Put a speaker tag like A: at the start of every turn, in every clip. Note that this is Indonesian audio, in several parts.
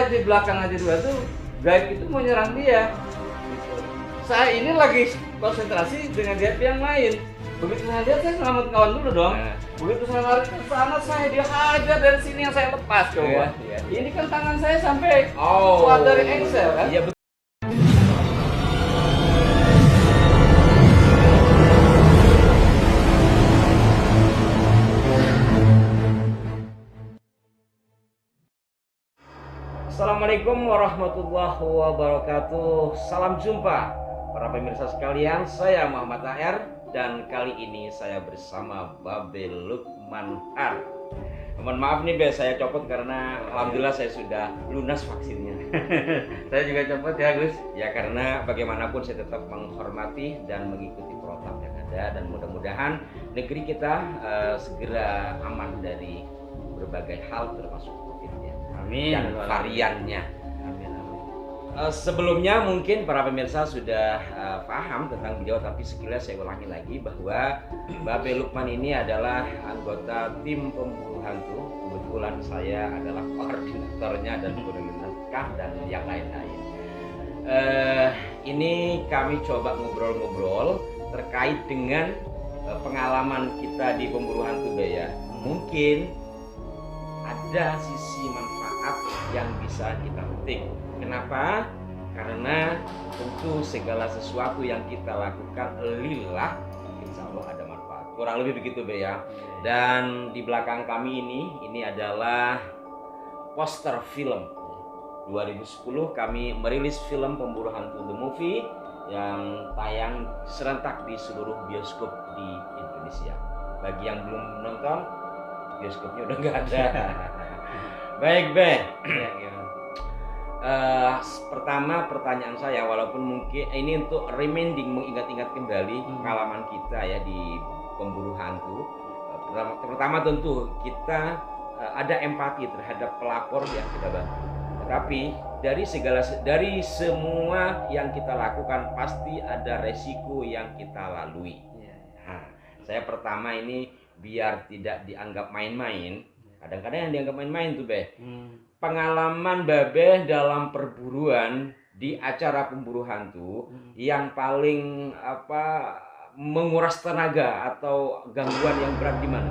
A: lihat di belakang aja dua tuh gaib itu mau nyerang dia. Gitu. Saya ini lagi konsentrasi dengan dia yang lain. Begitu saya lihat saya selamat kawan dulu dong. Begitu saya lari ke sana saya dia hajar dari sini yang saya lepas coba. Ini kan tangan saya sampai kuat dari engsel kan.
B: Iya, Assalamualaikum warahmatullahi wabarakatuh. Salam jumpa para pemirsa sekalian. Saya Muhammad AR dan kali ini saya bersama Babe Lukman Har. Mohon maaf nih Be, saya copot karena alhamdulillah saya sudah lunas vaksinnya.
A: Saya juga copot ya Gus.
B: Ya karena bagaimanapun saya tetap menghormati dan mengikuti protokol yang ada dan mudah-mudahan negeri kita segera aman dari berbagai hal termasuk COVID ya.
A: Amin.
B: Dan variannya.
A: Amin.
B: Sebelumnya mungkin para pemirsa sudah paham tentang beliau, tapi sekilas saya ulangi lagi bahwa Babe Lukman ini adalah anggota tim pemburu hantu. Kebetulan saya adalah koordinatornya dan penulis naskah dan yang lain-lain. Ini kami coba ngobrol-ngobrol terkait dengan pengalaman kita di pemburu hantu ya. Mungkin ada sisi manfaat yang bisa kita petik. Kenapa? Karena tentu segala sesuatu yang kita lakukan lillah, insya Allah ada manfaat. Kurang lebih begitu Be ya. Dan di belakang kami ini adalah poster film. 2010 kami merilis film Pemburu Hantu The Movie yang tayang serentak di seluruh bioskop di Indonesia. Bagi yang belum nonton, bioskopnya udah nggak ada. Baik Be. Pertama pertanyaan saya, walaupun mungkin ini untuk reminding, mengingat-ingat kembali pengalaman kita ya di pemburu hantu. Pertama tentu kita ada empati terhadap pelapor yang kita bantu. Tetapi dari semua yang kita lakukan pasti ada resiko yang kita lalui. Nah, saya pertama ini biar tidak dianggap main-main. Kadang-kadang yang dianggap main-main tuh Be. Pengalaman Babe dalam perburuan di acara pemburu hantu yang paling menguras tenaga atau gangguan yang berat di mana?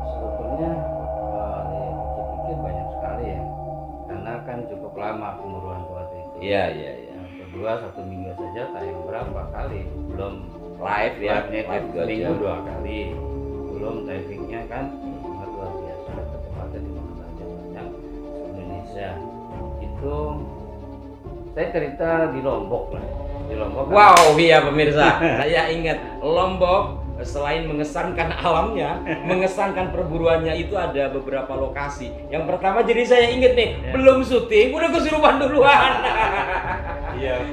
A: Sebetulnya dipikir-pikir banyak sekali ya. Karena kan cukup lama pemburu hantu waktu itu.
B: Iya.
A: Yang kedua 1 minggu saja tayang berapa kali? Belum
B: Live ya,
A: live 2 minggu 2 kali. Belum tapingnya kan sangat luar biasa, kecepatan di mana saja banyak Indonesia. Itu saya cerita di Lombok lah. Di Lombok.
B: Wow, iya pemirsa. Saya ingat Lombok selain mengesankan alamnya, mengesankan perburuannya itu ada beberapa lokasi. Yang pertama jadi saya ingat nih, belum syuting udah kesurupan duluan.
A: Iya.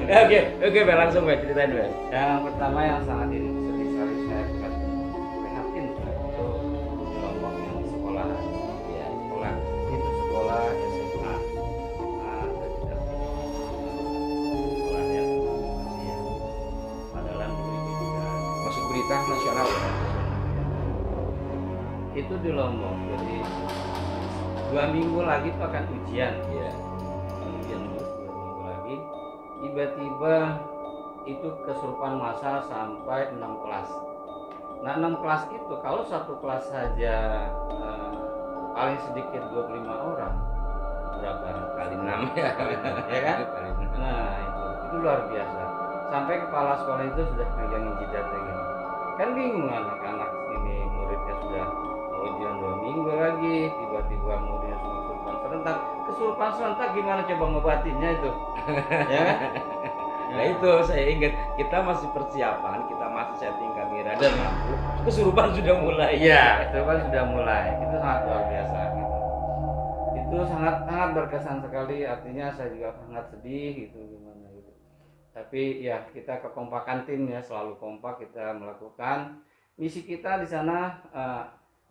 B: Oke, langsung Be, ceritain Be.
A: Yang pertama yang sangat sedih sekali saya prihatin itu di Lombok yang sekolah. Ya, sekolah itu sekolah SMA. Sekolah yang masih ya. Padahal dulu itu juga
B: Masuk berita nasional.
A: itu di Lombok. Jadi 2 minggu lagi itu akan ujian.
B: Iya.
A: Ujian terus 2 minggu lagi. Tiba-tiba itu kesurupan massal sampai 6 kelas. Nah 6 kelas itu kalau satu kelas saja paling sedikit 25 orang, berapa
B: Kali 6 ya.
A: ya kan?
B: Kali 6.
A: Nah itu luar biasa. Sampai kepala sekolah itu sudah megangin jidatnya gini. Kan bingung anak-anak ini, muridnya sudah mau ujian 2 minggu lagi, tiba-tiba muridnya semua kesurupan serentak. Kesurupan serentak gimana coba ngobatinnya itu? Ya kan?
B: Nah itu saya ingat, kita masih persiapan, kita masih setting kamera dan lampu, kesurupan sudah mulai.
A: Iya, kesurupan sudah mulai. Itu sangat luar biasa gitu. Itu sangat berkesan sekali. Artinya saya juga sangat sedih gitu gimana gitu. Tapi ya kita kekompakan tim ya, selalu kompak kita melakukan misi kita di sana.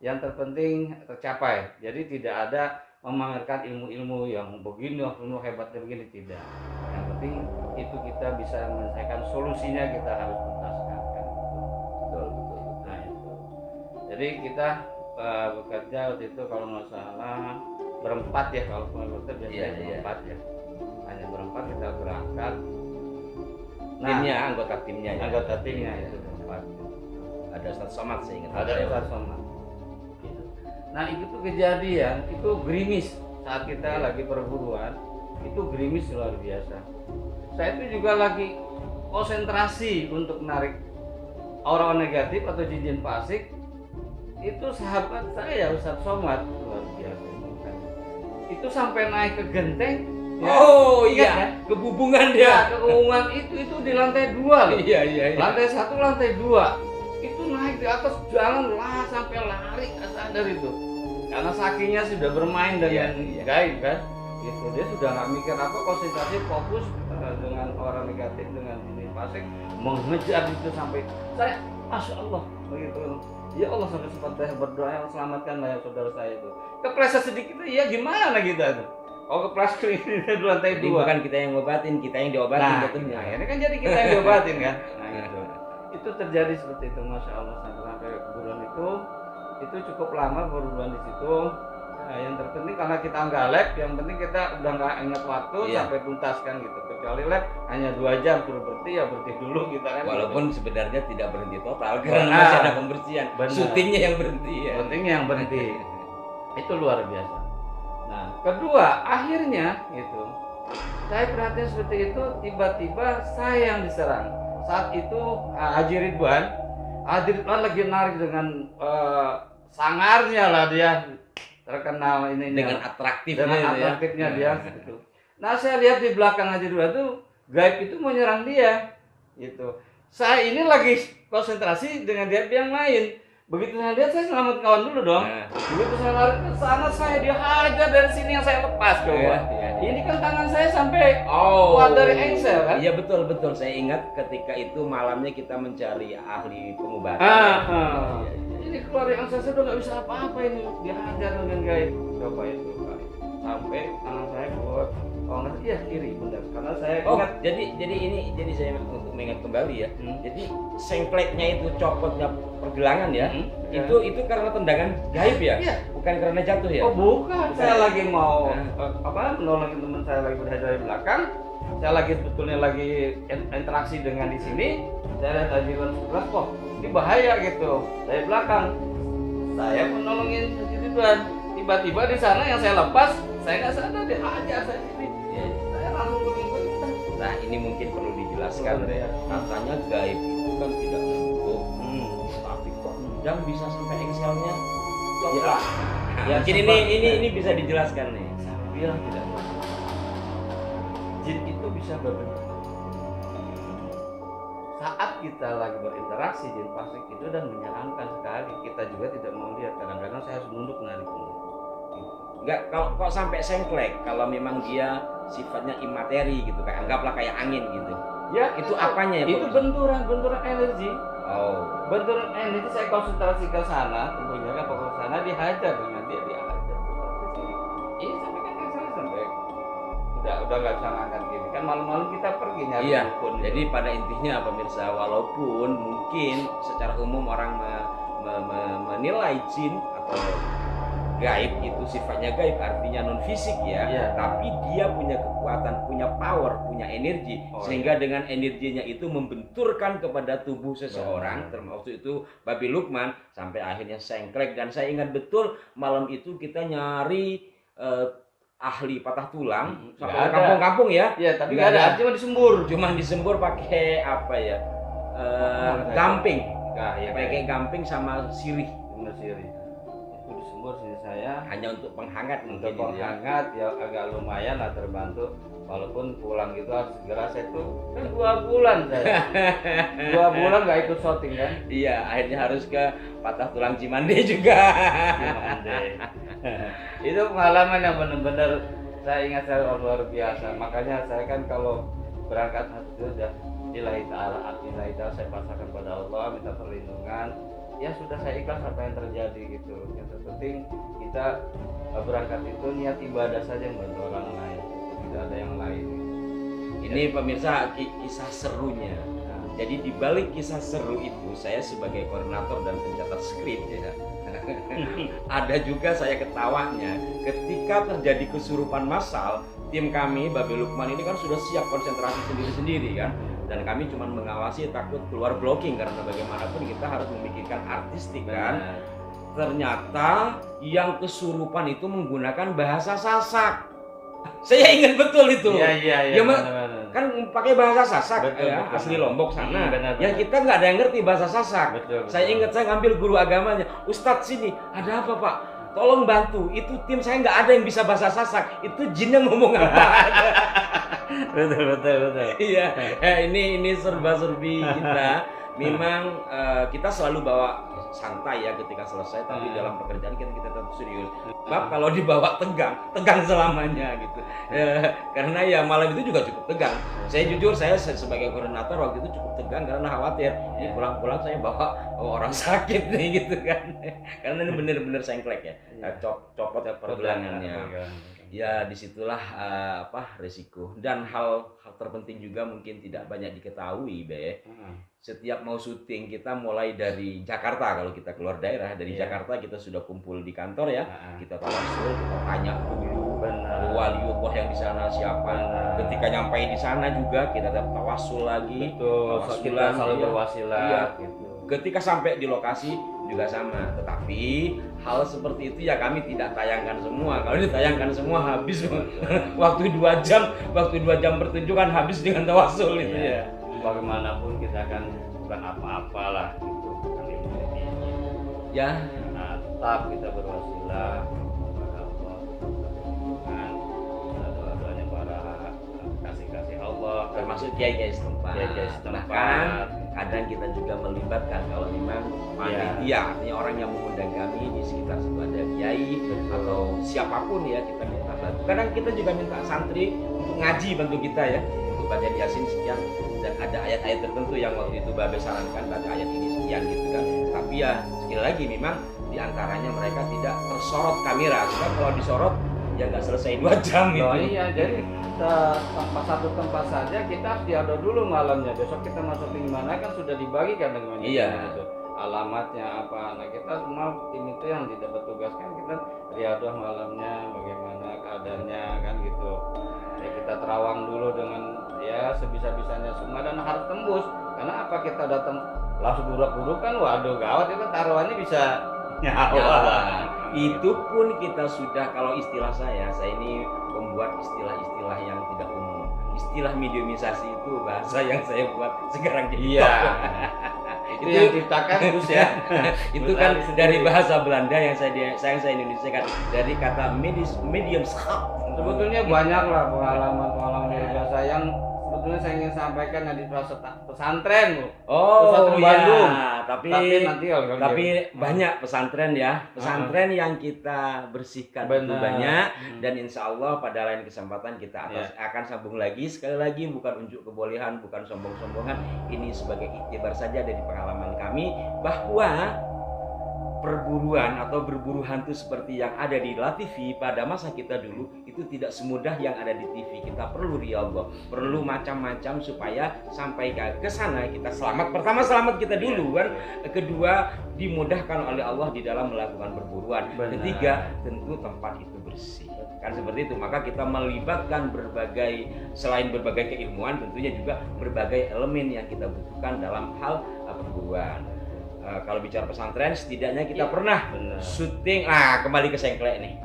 A: Yang terpenting tercapai. Jadi tidak ada memamerkan ilmu-ilmu yang begini, ilmu hebatnya begini, tidak. Yang penting itu kita bisa menyelesaikan solusinya, kita harus tuntaskan kan. Betul. Nah itu. Jadi kita bekerja waktu itu kalau nggak salah berempat ya, kalau kloter biasanya
B: Iya, iya.
A: berempat ya, hanya berempat kita berangkat.
B: Timnya, anggota timnya ya.
A: Anggota timnya itu berempat.
B: Ada Ustaz Somad saya ingat.
A: Ada Ustaz Somad. Gitu. Nah itu tuh kejadian, itu gerimis saat kita lagi perburuan, itu gerimis luar biasa. Saya itu juga lagi konsentrasi untuk menarik orang negatif atau jin fasik. Itu sahabat saya Ustaz Somad luar biasa. Itu sampai naik ke genteng.
B: Oh
A: Ingat
B: iya,
A: kan?
B: kebubungan
A: Ya,
B: dia.
A: keunguan itu di lantai 2 loh.
B: Iya, iya, iya.
A: Lantai 1, lantai 2. Itu naik di atas jalan lah sampai lari nggak sadar itu. Karena sakingnya sudah bermain dengan
B: Iya.
A: gaib kan. Itu dia sudah nggak mikir apa, konsentrasi fokus dengan orang negatif, dengan ini fasik, mengejar itu sampai saya, masya Allah begitu. Ya Allah, sampai sempat saya berdoa, ya Allah, selamatkanlah ya saudara saya itu. Kepleset sedikit ya gimana kita tuh. Oh, kepleset ini di lantai
B: Jadi
A: 2.
B: bukan kita yang ngobatin, kita yang diobatin
A: Nah,
B: betulnya.
A: ini kan jadi kita yang diobatin kan. Nah, gitu. Itu terjadi seperti itu, masya Allah, sampai bulan itu cukup lama bulan di situ. Nah, yang terpenting karena kita nggak lab, yang penting kita udah nggak ingat waktu sampai tuntaskan gitu. Kecuali lab hanya 2 jam suruh berhenti ya berhenti dulu kita kan.
B: Walaupun
A: gitu.
B: sebenarnya tidak berhenti total karena
A: Benar.
B: masih ada pembersihan.
A: Benar.
B: Syutingnya yang berhenti ya.
A: Pentingnya yang berhenti. Itu luar biasa. Nah, kedua akhirnya gitu. Saya perhatian seperti itu, tiba-tiba saya yang diserang. Saat itu Haji Ridwan lagi narik dengan sangarnya lah dia, terkenal ini
B: Dengan atraktifnya,
A: dengan atraktifnya dia gitu. Nah saya lihat di belakang Haji Ridwan tuh gaib itu mau nyerang dia gitu. Saya ini lagi konsentrasi dengan dia yang lain. Begitu saya lihat, saya selamat kawan dulu dong.
B: Nah.
A: Begitu saya lari ke sana, saya dia hajar dari sini yang saya lepas coba.
B: Iya.
A: Ini kan tangan saya sampai keluar dari engsel kan.
B: Iya betul. Saya ingat ketika itu malamnya kita mencari ahli pengobatan. Iya.
A: Ini keluar dari engsel, saya udah nggak bisa apa-apa ini. Dia hajar dengan gaib. Coba itu Pak. Sampai tangan saya keluar. Oh nggak, iya kiri benar. Karena saya ingat.
B: Jadi saya untuk mengingat kembali ya. Jadi sengkleknya itu copotnya pergelangan ya. Itu karena tendangan gaib ya.
A: Iya.
B: Bukan karena jatuh ya.
A: Oh bukan, saya lagi mau menolongin teman saya lagi berada dari belakang. Saya lagi sebetulnya lagi interaksi dengan di sini. Saya lihat Haji Ridwan sebelah, kok ini bahaya gitu. Dari belakang, saya menolongin Haji Ridwan. Tiba-tiba di sana yang saya lepas, saya nggak sadar dia hajar saya sini.
B: Ya.
A: Saya langsung mengikuti.
B: Nah ini mungkin perlu dijelaskan.
A: Betul, ya.
B: Katanya gaib itu kan tidak bentuk, tapi kok nendang bisa sampai engselnya copot.
A: Ya,
B: Mungkin ini bisa dijelaskan nih.
A: Saya bilang tidak. Jin itu bisa berbentuk. Saat kita lagi berinteraksi, jin fasik itu dan menyeramkan sekali. Kita juga tidak mau lihat. Kadang-kadang saya harus nunduk nariknya.
B: Enggak, kok sampai sengklek kalau memang dia sifatnya imateri gitu, kayak anggaplah kayak angin gitu.
A: Ya,
B: Itu apanya ya, Pak?
A: Itu benturan energi.
B: Oh.
A: Benturan energi, saya konsentrasi ke sana, tentunya kan fokus ke sana, dihajar dengan dia hajar ke sini. Ini sampai kan saya sampai udah nggak bisa ngangkat gini kan, malam-malam kita pergi nyari
B: Iya.
A: dukun.
B: Jadi pada intinya pemirsa, walaupun mungkin secara umum orang menilai jin atau gaib itu sifatnya gaib, artinya non fisik ya.
A: Iya.
B: Tapi dia punya kekuatan, punya power, punya energi, sehingga
A: iya.
B: dengan energinya itu membenturkan kepada tubuh seseorang, termasuk itu Babi Lukman, sampai akhirnya sengklek. Dan saya ingat betul malam itu kita nyari ahli patah tulang, kampung-kampung ya.
A: Iya, tapi
B: Nggak
A: nggak ada, cuma
B: disembur pakai apa ya? Gamping.
A: Nah, ya,
B: Pakai gamping sama sirih.
A: bener sirih. Itu disembur sini saya.
B: Hanya untuk penghangat
A: Untuk
B: mungkin gitu ya.
A: penghangat ya agak lumayan lah terbantu. Walaupun pulang gitu harus segera, saya tuh kan 2 bulan saya. 2 bulan nggak ikut syuting kan.
B: Iya, akhirnya harus ke patah tulang Cimande juga.
A: Itu pengalaman yang benar-benar saya ingat, saya luar biasa. Makanya saya kan kalau berangkat itu sudah lillahi ta'ala, saya pasrahkan pada Allah, minta perlindungan. Ya sudah, saya ikhlas apa yang terjadi gitu. Yang terpenting kita berangkat itu niat ibadah saja, membantu orang lain, tidak ada yang lain.
B: Ini pemirsa kisah serunya. Jadi di balik kisah seru itu saya sebagai koordinator dan pencatat skrip ya. Ada juga saya ketawanya ketika terjadi kesurupan massal. Tim kami Babe Lukman ini kan sudah siap konsentrasi sendiri-sendiri kan, dan kami cuma mengawasi, takut keluar blocking karena bagaimanapun kita harus memikirkan artistik kan. Ternyata yang kesurupan itu menggunakan bahasa Sasak. Saya ingat betul itu.
A: Iya.
B: Kan pakai bahasa Sasak
A: Betul.
B: asli Lombok sana.
A: Benar.
B: Yang kita nggak ada yang ngerti bahasa Sasak.
A: Betul.
B: Saya ingat saya ngambil guru agamanya, Ustadz sini ada apa Pak? Tolong bantu, itu tim saya nggak ada yang bisa bahasa Sasak, itu jinnya ngomong apa?
A: betul.
B: Iya, ini serba-serbi kita. Memang kita selalu bawa santai ya ketika selesai, tapi dalam pekerjaan kita tetap serius. Sebab kalau dibawa tegang selamanya gitu. Karena ya malam itu juga cukup tegang. Saya jujur, saya sebagai koordinator waktu itu cukup tegang karena khawatir ini pulang-pulang saya bawa orang sakit nih gitu kan. Karena ini bener-bener sengklek ya, copot ya pergelangannya. Ya disitulah resiko. Dan hal terpenting juga mungkin tidak banyak diketahui Be. Setiap mau syuting kita mulai dari Jakarta, kalau kita keluar daerah dari Jakarta kita sudah kumpul di kantor ya. Kita tawasul, kita tanya dulu waliullah yang di sana siapa. Ketika nyampe di sana juga kita tawasul lagi.
A: Betul. Kita selalu berwasilah.
B: Iya.
A: Gitu.
B: Ketika sampai di lokasi juga sama, tetapi hal seperti itu ya kami tidak tayangkan semua. Kalau ditayangkan semua habis waktu 2 jam pertunjukan habis dengan tawasul itu ya.
A: Bagaimanapun kita kan bukan apa-apalah gitu, bukan ilmu tinggi.
B: Ya.
A: Nah, tetap kita berwasilah kepada Allah, dengan doa-doanya para kasih Allah,
B: termasuk kiai-kiai setempat. Bahkan kadang kita juga melibatkan kalau memang panitia, artinya orang yang mengundang kami di sekitar situ ada kiai atau siapapun ya, kita minta bantu. Kadang kita juga minta santri untuk ngaji bantu kita ya, untuk baca Yasin sekian, dan ada ayat-ayat tertentu yang waktu itu Babe sarankan baca ayat ini sekian gitu kan. Tapi ya sekali lagi memang diantaranya mereka tidak tersorot kamera, sebab kalau disorot ya nggak selesai 2 jam gitu.
A: Oh iya, jadi satu tempat saja kita harus diado dulu malamnya. Besok kita masuk di mana kan sudah dibagikan dengan itu. Alamatnya apa. Nah, kita semua tim itu yang tidak bertugas kan kita riadah malamnya, bagaimana keadaannya kan gitu. Ya kita terawang dulu dengan ya sebisa-bisanya semua dan harus tembus. Karena apa, kita datang langsung buruk-buruk kan, waduh gawat, itu taruhannya bisa nyawa.
B: Itu pun kita sudah, kalau istilah saya ini membuat istilah-istilah yang tidak umum. Istilah mediumisasi itu bahasa yang saya buat sekarang di
A: Itu yang diciptakan terus ya.
B: Itu kan dari bahasa Belanda yang saya Indonesiakan dari kata medium.
A: Sebetulnya banyak lah pengalaman luar biasa yang sebetulnya saya ingin sampaikan di pesantren Bu. Pesantren Bandung.
B: Tapi banyak pesantren ya. Pesantren yang kita bersihkan itu banyak, dan insya Allah pada lain kesempatan kita akan sambung lagi. Sekali lagi bukan unjuk kebolehan, bukan sombong-sombongan. Ini sebagai iktibar saja dari pengalaman kami bahwa perburuan atau berburu hantu seperti yang ada di La TV pada masa kita dulu itu tidak semudah yang ada di TV. Kita perlu riyadhah, perlu macam-macam supaya sampai ke sana kita selamat. Pertama selamat kita dulu kan, kedua dimudahkan oleh Allah di dalam melakukan perburuan. Ketiga tentu tempat itu bersih. Kan seperti itu, maka kita melibatkan selain berbagai keilmuan tentunya juga berbagai elemen yang kita butuhkan dalam hal perburuan. Kalau bicara pesantren, setidaknya kita pernah syuting. Kembali ke sengklek nih.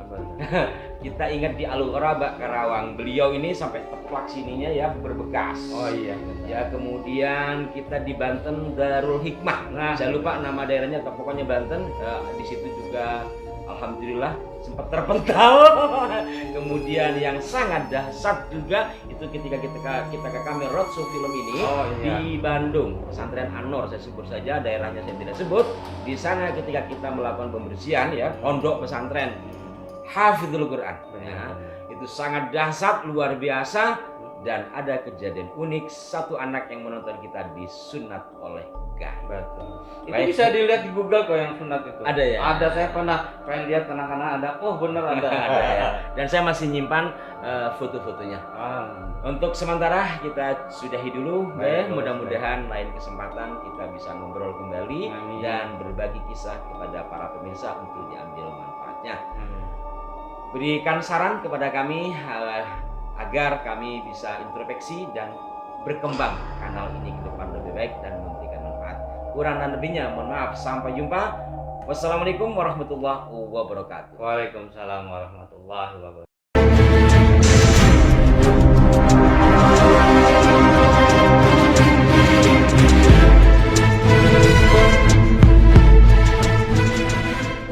B: Kita ingat di Al-Ghuraba Karawang. Beliau ini sampai teplak sininya ya berbekas.
A: Oh iya.
B: Ya kemudian kita di Banten Darul Hikmah. Saya lupa nama daerahnya, tapi pokoknya Banten. Di situ juga alhamdulillah sempat terpental. Kemudian yang sangat dahsyat juga itu ketika kita ke kamera roadshow film ini di Bandung, pesantren An-Nur, saya sebut saja daerahnya, saya tidak sebut. Di sana ketika kita melakukan pembersihan ya, pondok pesantren Hafizul Quran. Ya, itu sangat dahsyat, luar biasa, dan ada kejadian unik, satu anak yang menonton kita disunat oleh gaib.
A: Betul. Itu
B: Baik.
A: bisa dilihat di Google kok yang sunat itu.
B: Ada ya?
A: Ada, saya pernah pengen lihat anak-anak ada. Oh bener ada.
B: Ada ya. Dan saya masih nyimpan foto-fotonya. Untuk sementara kita sudahi dulu,
A: Baik,
B: mudah-mudahan lain kesempatan kita bisa ngobrol kembali.
A: Amin.
B: Dan berbagi kisah kepada para pemirsa untuk diambil manfaatnya. Berikan saran kepada kami agar kami bisa introspeksi dan berkembang kanal ini ke depan lebih baik dan memberikan manfaat. Kurang dan lebihnya mohon maaf. Sampai jumpa. Wassalamualaikum warahmatullahi wabarakatuh.
A: Waalaikumsalam warahmatullahi wabarakatuh.